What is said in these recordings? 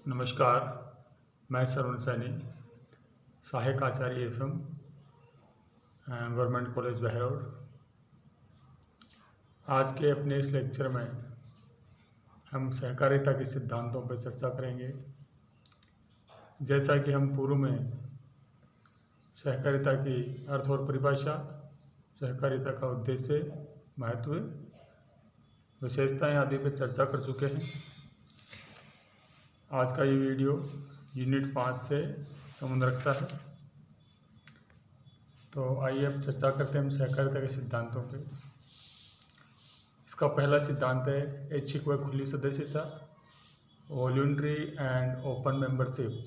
नमस्कार, मैं सरवण सैनी, सहायक आचार्य एफएम, गवर्नमेंट कॉलेज बहरौड़। आज के अपने इस लेक्चर में हम सहकारिता के सिद्धांतों पर चर्चा करेंगे। जैसा कि हम पूर्व में सहकारिता की अर्थ और परिभाषा, सहकारिता का उद्देश्य, महत्व, विशेषताएं आदि पर चर्चा कर चुके हैं। आज का ये वीडियो यूनिट 5 से संबंध रखता है। तो आइए अब चर्चा करते हैं हम सहकारिता के सिद्धांतों पे। इसका पहला सिद्धांत है ऐच्छिक व खुली सदस्यता, वॉलंटरी एंड ओपन मेंबरशिप।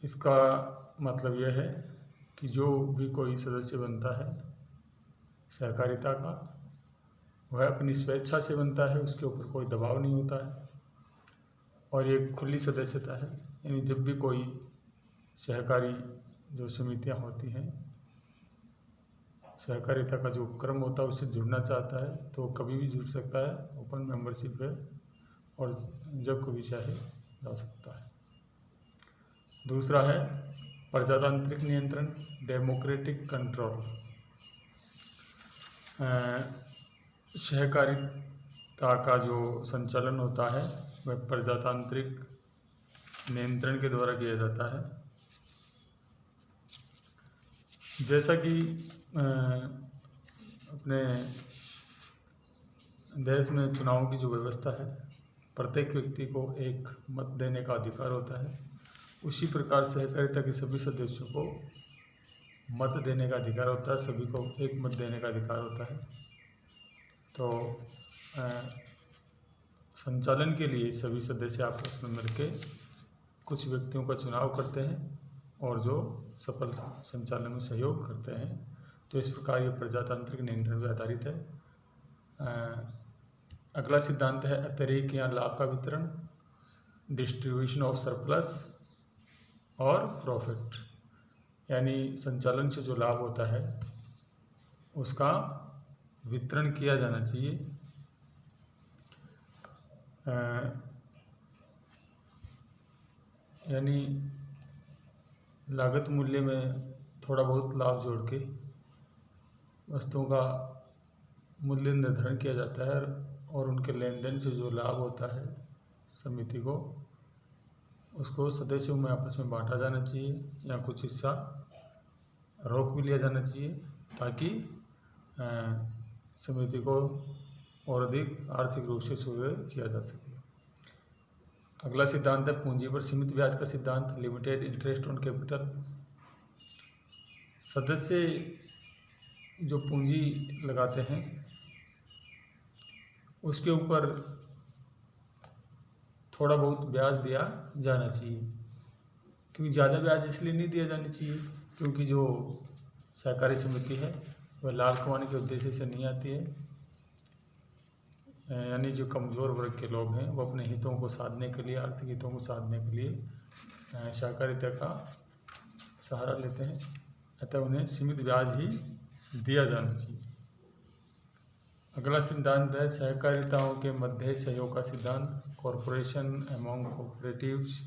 इसका मतलब यह है कि जो भी कोई सदस्य बनता है सहकारिता का, वह अपनी स्वेच्छा से बनता है, उसके ऊपर कोई दबाव नहीं होता है। और ये खुली सदस्यता है, यानी जब भी कोई सहकारी जो समितियां होती हैं, सहकारिता का जो उपक्रम होता है उससे जुड़ना चाहता है तो कभी भी जुड़ सकता है, ओपन मेंबरशिप है और जब कभी चाहे जा सकता है। दूसरा है प्रजातांत्रिक नियंत्रण, डेमोक्रेटिक कंट्रोल। सहकारिता का जो संचालन होता है वह प्रजातांत्रिक नियंत्रण के द्वारा किया जाता है। जैसा कि अपने देश में चुनावों की जो व्यवस्था है, प्रत्येक व्यक्ति को एक मत देने का अधिकार होता है, उसी प्रकार सहकारिता के सभी सदस्यों को मत देने का अधिकार होता है, सभी को एक मत देने का अधिकार होता है। तो संचालन के लिए सभी सदस्य आपस में मिलकर कुछ व्यक्तियों का चुनाव करते हैं और जो सफल संचालन में सहयोग करते हैं। तो इस प्रकार ये प्रजातांत्रिक नियंत्रण पर आधारित है। अगला सिद्धांत है अतिरेक या लाभ का वितरण, डिस्ट्रीब्यूशन ऑफ सरप्लस और प्रॉफिट। यानी संचालन से जो लाभ होता है उसका वितरण किया जाना चाहिए। यानी लागत मूल्य में थोड़ा बहुत लाभ जोड़ के वस्तुओं का मूल्य निर्धारण किया जाता है और उनके लेन देन से जो लाभ होता है समिति को, उसको सदस्यों में आपस में बांटा जाना चाहिए या कुछ हिस्सा रोक भी लिया जाना चाहिए ताकि समिति को और अधिक आर्थिक रूप से सुदृढ़ किया जा सके। अगला सिद्धांत है पूंजी पर सीमित ब्याज का सिद्धांत, लिमिटेड इंटरेस्ट ऑन कैपिटल। सदस्य जो पूंजी लगाते हैं उसके ऊपर थोड़ा बहुत ब्याज दिया जाना चाहिए, क्योंकि ज़्यादा ब्याज इसलिए नहीं दिया जाना चाहिए क्योंकि जो सहकारी समिति है वह लाभ कमाने के उद्देश्य से नहीं आती है। यानी जो कमज़ोर वर्ग के लोग हैं वो अपने हितों को साधने के लिए, आर्थिक हितों को साधने के लिए सहकारिता का सहारा लेते हैं, अतः उन्हें सीमित ब्याज ही दिया जाना चाहिए। अगला सिद्धांत है सहकारिताओं के मध्य सहयोग का सिद्धांत, कॉरपोरेशन अमॉन्ग कोऑपरेटिव्स।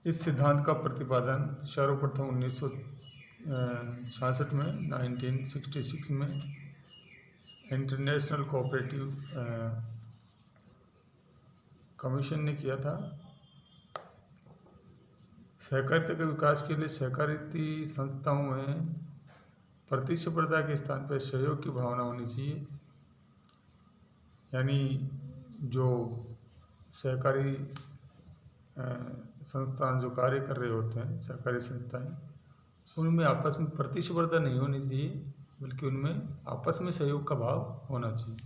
इस सिद्धांत का प्रतिपादन सर्वप्रथम 1966 में 1966 में इंटरनेशनल कोऑपरेटिव कमीशन ने किया था। सहकारिता के विकास के लिए सहकारिता संस्थाओं में प्रतिस्पर्धा के स्थान पर सहयोग की भावना होनी चाहिए। यानी जो सहकारी संस्थान जो कार्य कर रहे होते हैं, सहकारी संस्थाएं, उनमें आपस में प्रतिस्पर्धा नहीं होनी चाहिए, बल्कि उनमें आपस में सहयोग का भाव होना चाहिए।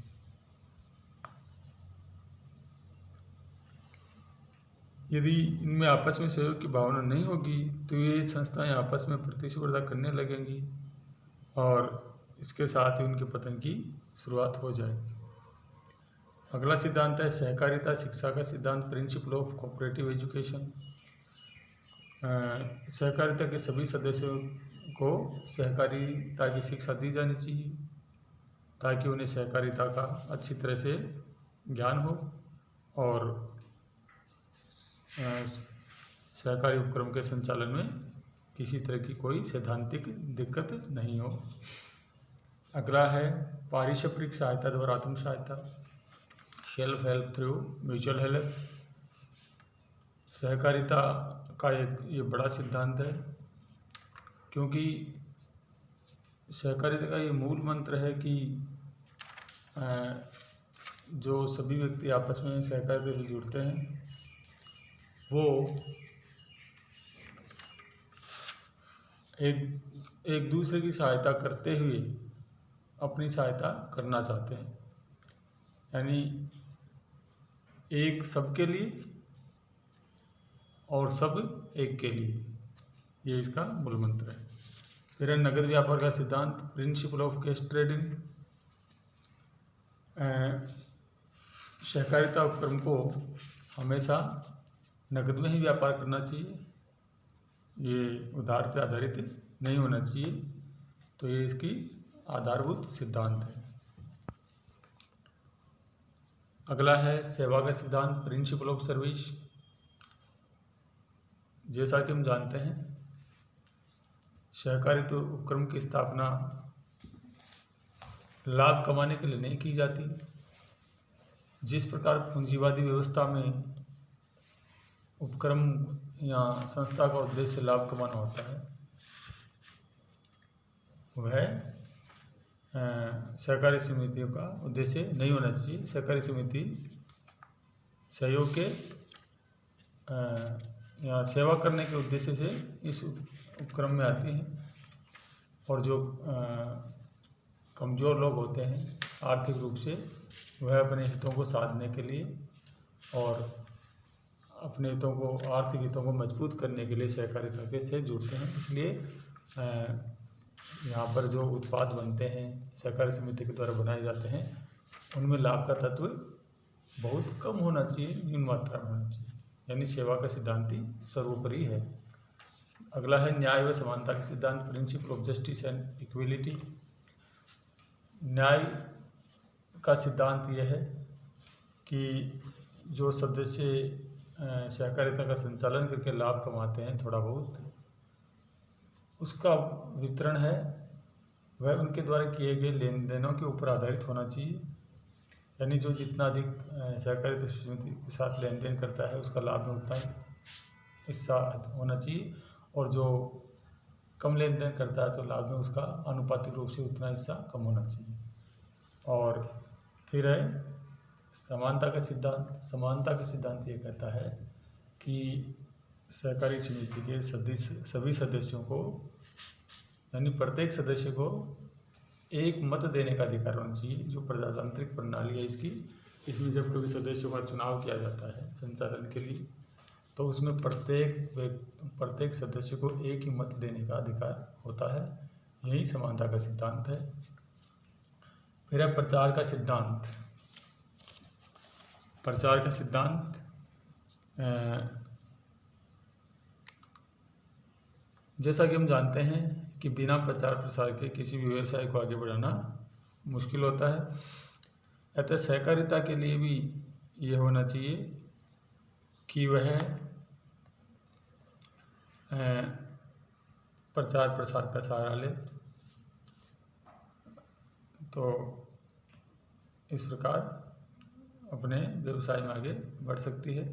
यदि इनमें आपस में सहयोग की भावना नहीं होगी तो ये संस्थाएं आपस में प्रतिस्पर्धा करने लगेंगी और इसके साथ ही उनके पतन की शुरुआत हो जाएगी। अगला सिद्धांत है सहकारिता शिक्षा का सिद्धांत, प्रिंसिपल ऑफ कोऑपरेटिव एजुकेशन। सहकारिता के सभी सदस्यों को सहकारिता की शिक्षा दी जानी चाहिए ताकि उन्हें सहकारिता का अच्छी तरह से ज्ञान हो और सहकारी उपक्रम के संचालन में किसी तरह की कोई सैद्धांतिक दिक्कत नहीं हो। अगला है पारस्परिक सहायता द्वारा आत्म सहायता, self help through mutual help. सहकारिता का एक ये बड़ा सिद्धांत है, क्योंकि सहकारिता का ये मूल मंत्र है कि जो सभी व्यक्ति आपस में सहकारिता से जुड़ते हैं वो एक दूसरे की सहायता करते हुए अपनी सहायता करना चाहते हैं, यानी एक सबके लिए और सब एक के लिए, ये इसका मूल मंत्र है। फिर है नगद व्यापार का सिद्धांत, प्रिंसिपल ऑफ कैश ट्रेडिंग। सहकारिता उपक्रम को हमेशा नगद में ही व्यापार करना चाहिए, ये उधार पर आधारित नहीं होना चाहिए। तो ये इसकी आधारभूत सिद्धांत है। अगला है सेवा का सिद्धांत, प्रिंसिपल ऑफ सर्विस। जैसा कि हम जानते हैं सहकारिता उपक्रम की स्थापना लाभ कमाने के लिए नहीं की जाती। जिस प्रकार पूंजीवादी व्यवस्था में उपक्रम या संस्था का उद्देश्य लाभ कमाना होता है, वह सहकारी समितियों का उद्देश्य नहीं होना चाहिए। सहकारी समिति सहयोग के या सेवा करने के उद्देश्य से इस उपक्रम में आती हैं, और जो कमज़ोर लोग होते हैं आर्थिक रूप से, वह अपने हितों को साधने के लिए और अपने हितों को, आर्थिक हितों को मजबूत करने के लिए सहकारिता के से जुड़ते हैं। इसलिए यहाँ पर जो उत्पाद बनते हैं सहकारी समिति के द्वारा बनाए जाते हैं, उनमें लाभ का तत्व बहुत कम होना चाहिए, न्यून मात्रा में होना चाहिए, यानी सेवा का सिद्धांत ही सर्वोपरि है। अगला है न्याय व समानता का सिद्धांत, principle of justice and equality. न्याय का सिद्धांत यह है कि जो सदस्य सहकारिता का संचालन करके लाभ कमाते हैं थोड़ा बहुत, उसका वितरण है वह उनके द्वारा किए गए लेन देनों के ऊपर आधारित होना चाहिए। यानी जो जितना अधिक सहकारिता समिति के साथ लेन देन करता है उसका लाभ में उतना ही हिस्सा होना चाहिए, और जो कम लेन देन करता है तो लाभ में उसका आनुपातिक रूप से उतना हिस्सा कम होना चाहिए। और फिर है समानता का सिद्धांत। समानता का सिद्धांत ये कहता है कि सहकारी समिति के सभी सदस्यों को, यानी प्रत्येक सदस्य को एक मत देने का अधिकार होना चाहिए। जो प्रजातांत्रिक प्रणाली है इसमें जब कभी सदस्यों का चुनाव किया जाता है संचालन के लिए, तो उसमें प्रत्येक सदस्य को एक ही मत देने का अधिकार होता है। यही समानता का सिद्धांत है। फिर है प्रचार का सिद्धांत। प्रचार का सिद्धांत जैसा कि हम जानते हैं कि बिना प्रचार प्रसार के किसी भी व्यवसाय को आगे बढ़ाना मुश्किल होता है। अतः सहकारिता के लिए भी ये होना चाहिए कि वह प्रचार प्रसार का सहारा ले। तो इस प्रकार अपने व्यवसाय में आगे बढ़ सकती है।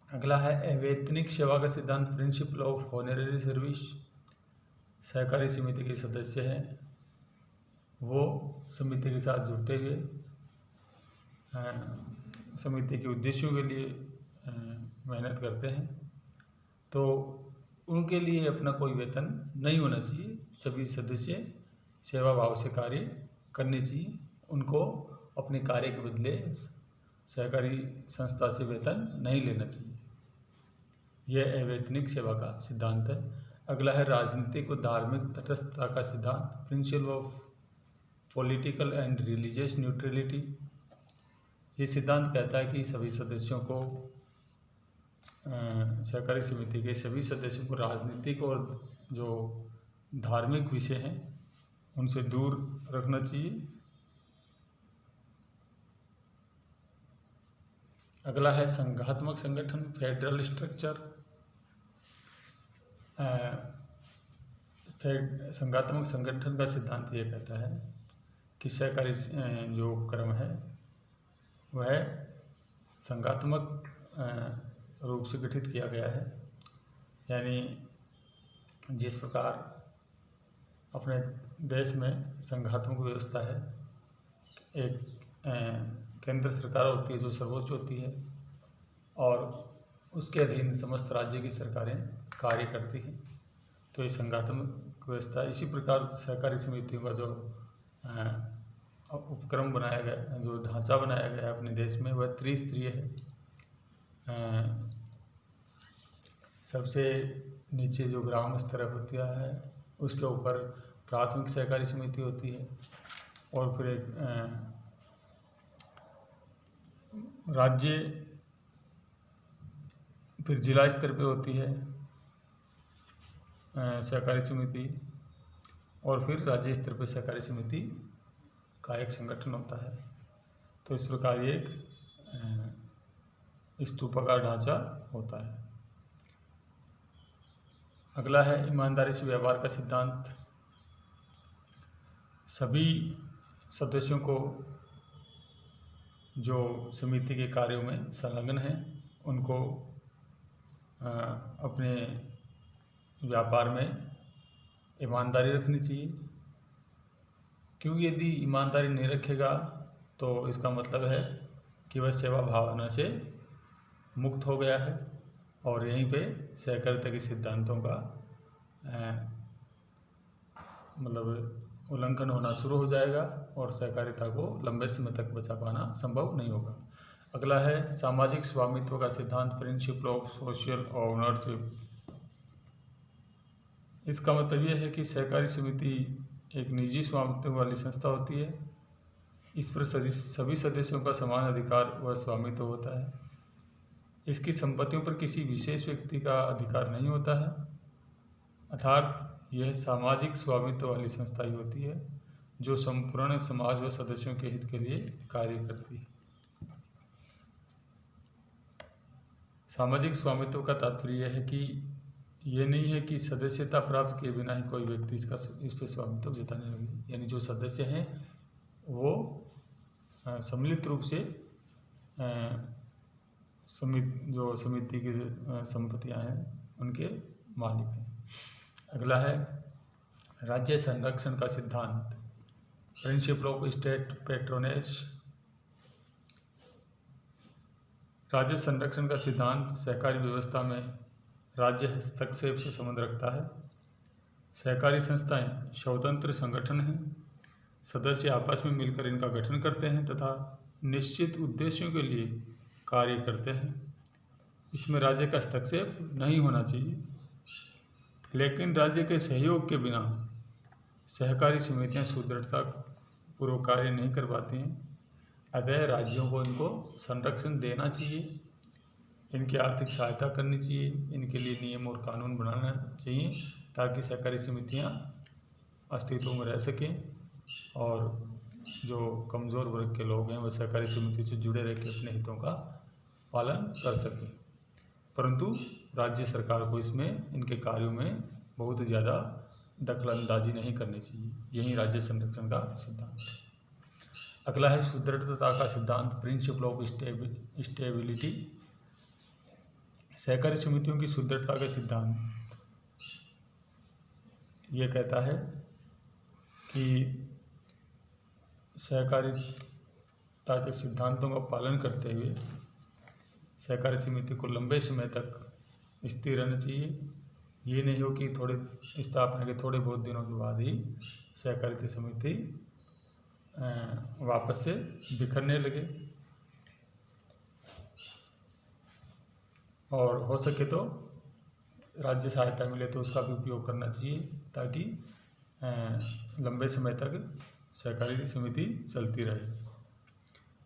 अगला है अवैतनिक सेवा का सिद्धांत, प्रिंसिपल ऑफ ऑनररी सर्विस। सहकारी समिति के सदस्य हैं वो समिति के साथ जुड़ते हुए समिति के उद्देश्यों के लिए मेहनत करते हैं, तो उनके लिए अपना कोई वेतन नहीं होना चाहिए। सभी सदस्य सेवा भाव से कार्य करने चाहिए। उनको अपने कार्य के बदले सहकारी संस्था से वेतन नहीं लेना चाहिए। यह अवैतनिक सेवा का सिद्धांत है। अगला है राजनीतिक व धार्मिक तटस्थता का सिद्धांत, principle of political and religious neutrality. ये सिद्धांत कहता है कि सभी सदस्यों को, सहकारी समिति के सभी सदस्यों को राजनीतिक और जो धार्मिक विषय हैं उनसे दूर रखना चाहिए। अगला है संघात्मक संगठन, फेडरल स्ट्रक्चर। संघात्मक संगठन का सिद्धांत ये कहता है कि सहकारी जो क्रम है वह संघात्मक रूप से गठित किया गया है। यानी जिस प्रकार अपने देश में संघात्मक व्यवस्था है, एक केंद्र सरकार होती है जो सर्वोच्च होती है और उसके अधीन समस्त राज्य की सरकारें कार्य करती हैं, तो ये संगठनात्मक व्यवस्था। इसी प्रकार सहकारी समितियों का जो उपक्रम बनाया गया, जो ढांचा बनाया गया है अपने देश में, वह त्रिस्तरीय है। सबसे नीचे जो ग्राम स्तर होता है, उसके ऊपर प्राथमिक सहकारी समिति होती है और फिर एक राज्य, फिर जिला स्तर पे होती है सहकारी समिति और फिर राज्य स्तर पे सहकारी समिति का एक संगठन होता है। तो इस प्रकार ये एक स्तूपाकार ढांचा होता है। अगला है ईमानदारी से व्यवहार का सिद्धांत। सभी सदस्यों को जो समिति के कार्यों में संलग्न हैं उनको अपने व्यापार में ईमानदारी रखनी चाहिए, क्योंकि यदि ईमानदारी नहीं रखेगा तो इसका मतलब है कि वह सेवा भावना से मुक्त हो गया है और यहीं पे सहकारिता के सिद्धांतों का मतलब उल्लंघन होना शुरू हो जाएगा और सहकारिता को लंबे समय तक बचा पाना संभव नहीं होगा। अगला है सामाजिक स्वामित्व का सिद्धांत, प्रिंसिपल ऑफ सोशल ओनरशिप। इसका मतलब यह है कि सहकारी समिति एक निजी स्वामित्व वाली संस्था होती है। इस पर सभी सदस्यों का समान अधिकार व स्वामित्व होता है। इसकी संपत्तियों पर किसी विशेष व्यक्ति का अधिकार नहीं होता है, अर्थात यह सामाजिक स्वामित्व वाली संस्था ही होती है जो संपूर्ण समाज व सदस्यों के हित के लिए कार्य करती है। सामाजिक स्वामित्व का तात्पर्य यह है कि ये नहीं है कि सदस्यता प्राप्त किए बिना ही कोई व्यक्ति इस पर स्वामित्व जताने लगे। यानी जो सदस्य हैं वो सम्मिलित रूप से जो समिति की संपत्तियां हैं उनके मालिक हैं। अगला है राज्य संरक्षण का सिद्धांत, प्रिंसिपल ऑफ स्टेट पैट्रोनेज। राज्य संरक्षण का सिद्धांत सहकारी व्यवस्था में राज्य हस्तक्षेप से संबंध रखता है। सहकारी संस्थाएं स्वतंत्र संगठन हैं, सदस्य आपस में मिलकर इनका गठन करते हैं तथा निश्चित उद्देश्यों के लिए कार्य करते हैं। इसमें राज्य का हस्तक्षेप नहीं होना चाहिए, लेकिन राज्य के सहयोग के बिना सहकारी समितियां सुदृढ़ता पूर्वक कार्य नहीं कर पाती हैं। अतः राज्यों को इनको संरक्षण देना चाहिए, इनकी आर्थिक सहायता करनी चाहिए, इनके लिए नियम और कानून बनाना चाहिए ताकि सहकारी समितियां अस्तित्व में रह सकें और जो कमज़ोर वर्ग के लोग हैं वह सहकारी समिति से जुड़े रह के अपने हितों का पालन कर सकें। परंतु राज्य सरकार को इसमें इनके कार्यों में बहुत ज़्यादा दखलंदाजी नहीं करनी चाहिए। यही राज्य संरक्षण का सिद्धांत है। अगला है सुदृढ़ता का सिद्धांत, प्रिंसिपल ऑफ स्टेबिलिटी। सहकारी समितियों की सुदृढ़ता का सिद्धांत ये कहता है कि सहकारिता के सिद्धांतों का पालन करते हुए सहकारी समिति को लंबे समय तक स्थिर रहना चाहिए। ये नहीं हो कि थोड़े स्थापना के थोड़े बहुत दिनों के बाद ही सहकारिता समिति वापस से बिखरने लगे, और हो सके तो राज्य सहायता मिले तो उसका भी उपयोग करना चाहिए ताकि लंबे समय तक सहकारी समिति चलती रहे।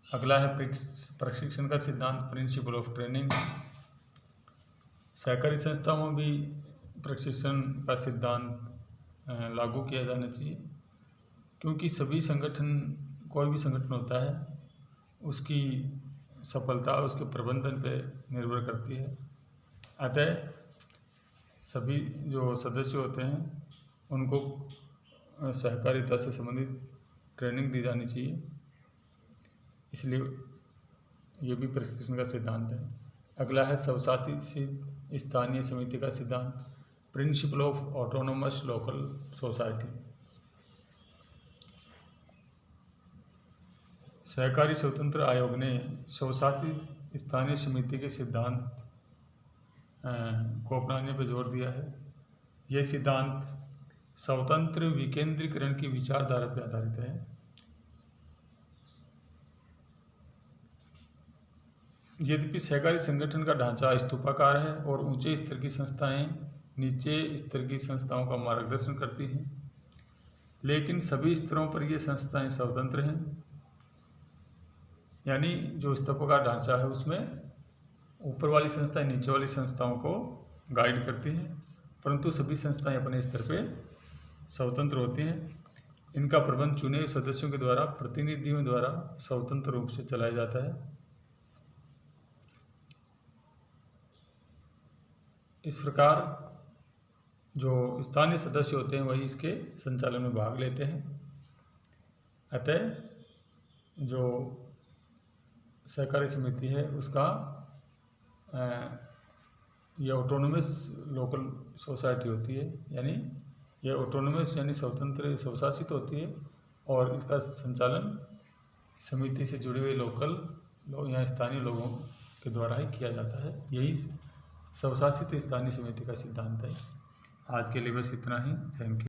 अगला है प्रशिक्षण का सिद्धांत, प्रिंसिपल ऑफ ट्रेनिंग। सहकारी संस्थाओं में भी प्रशिक्षण का सिद्धांत लागू किया जाना चाहिए, क्योंकि सभी संगठन, कोई भी संगठन होता है उसकी सफलता उसके प्रबंधन पे निर्भर करती है। अतः सभी जो सदस्य होते हैं उनको सहकारिता से संबंधित ट्रेनिंग दी जानी चाहिए, इसलिए ये भी प्रशिक्षण का सिद्धांत है। अगला है स्वशासी स्थानीय समिति का सिद्धांत, principle of autonomous local society. सहकारी स्वतंत्र आयोग ने स्वशासी स्थानीय समिति के सिद्धांत को अपनाने पर जोर दिया है। यह सिद्धांत स्वतंत्र विकेंद्रीकरण की विचारधारा पर आधारित है। यद्यपि सहकारी संगठन का ढांचा स्तूपाकार है और ऊंचे स्तर की संस्थाएं नीचे स्तर की संस्थाओं का मार्गदर्शन करती हैं, लेकिन सभी स्तरों पर ये संस्थाएं स्वतंत्र हैं। यानी जो स्तूपाकार ढांचा है उसमें ऊपर वाली संस्थाएं नीचे वाली संस्थाओं को गाइड करती हैं, परंतु सभी संस्थाएं अपने स्तर पे स्वतंत्र होती हैं। इनका प्रबंध चुने हुए सदस्यों के द्वारा, प्रतिनिधियों द्वारा स्वतंत्र रूप से चलाया जाता है। इस प्रकार जो स्थानीय सदस्य होते हैं वही इसके संचालन में भाग लेते हैं। अतः जो सहकारी समिति है उसका यह ऑटोनोमस लोकल सोसाइटी होती है, यानी यह ऑटोनोमस यानी स्वतंत्र स्वशासित होती है और इसका संचालन समिति से जुड़े हुए लोकल लोग या स्थानीय लोगों के द्वारा ही किया जाता है। यही स्वशासित स्थानीय समिति का सिद्धांत है। आज के लिए बस इतना ही। Thank you.